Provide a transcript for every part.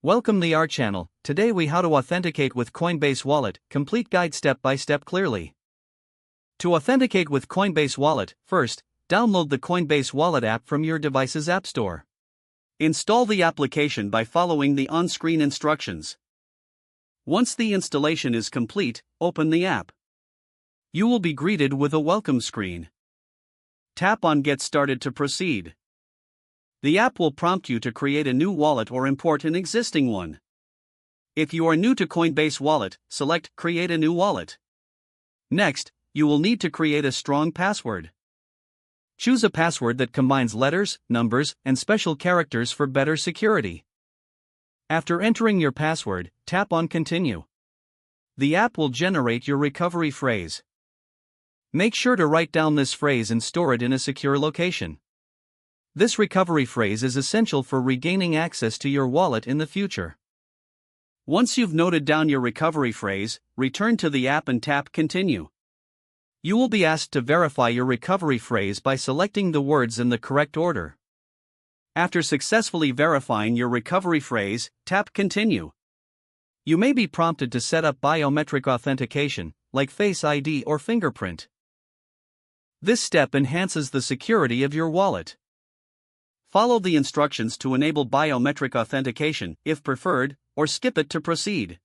Welcome to our channel. Today we how to authenticate with Coinbase Wallet, complete guide step by step clearly. To authenticate with Coinbase Wallet, first, download the Coinbase Wallet app from your device's app store. Install the application by following the on-screen instructions. Once the installation is complete, open the app. You will be greeted with a welcome screen. Tap on Get Started to proceed. The app will prompt you to create a new wallet or import an existing one. If you are new to Coinbase Wallet, select Create a new wallet. Next, you will need to create a strong password. Choose a password that combines letters, numbers, and special characters for better security. After entering your password, tap on Continue. The app will generate your recovery phrase. Make sure to write down this phrase and store it in a secure location. This recovery phrase is essential for regaining access to your wallet in the future. Once you've noted down your recovery phrase, return to the app and tap Continue. You will be asked to verify your recovery phrase by selecting the words in the correct order. After successfully verifying your recovery phrase, tap Continue. You may be prompted to set up biometric authentication, like Face ID or fingerprint. This step enhances the security of your wallet. Follow the instructions to enable biometric authentication, if preferred, or skip it to proceed.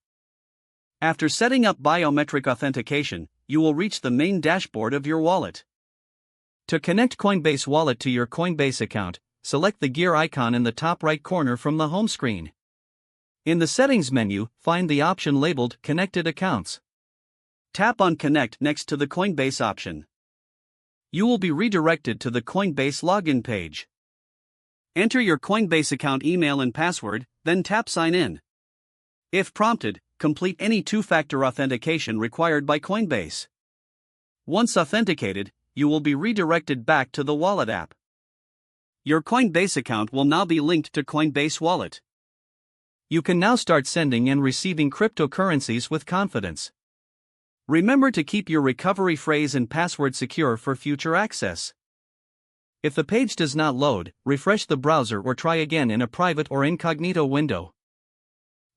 After setting up biometric authentication, you will reach the main dashboard of your wallet. To connect Coinbase Wallet to your Coinbase account, select the gear icon in the top right corner from the home screen. In the Settings menu, find the option labeled Connected Accounts. Tap on Connect next to the Coinbase option. You will be redirected to the Coinbase login page. Enter your Coinbase account email and password, then tap Sign In. If prompted, complete any two-factor authentication required by Coinbase. Once authenticated, you will be redirected back to the Wallet app. Your Coinbase account will now be linked to Coinbase Wallet. You can now start sending and receiving cryptocurrencies with confidence. Remember to keep your recovery phrase and password secure for future access. If the page does not load, refresh the browser or try again in a private or incognito window.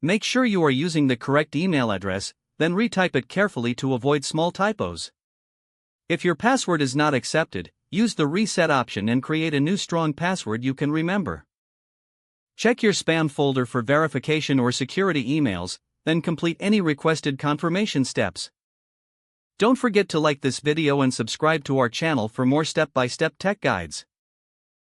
Make sure you are using the correct email address, then retype it carefully to avoid small typos. If your password is not accepted, use the reset option and create a new strong password you can remember. Check your spam folder for verification or security emails, then complete any requested confirmation steps. Don't forget to like this video and subscribe to our channel for more step-by-step tech guides.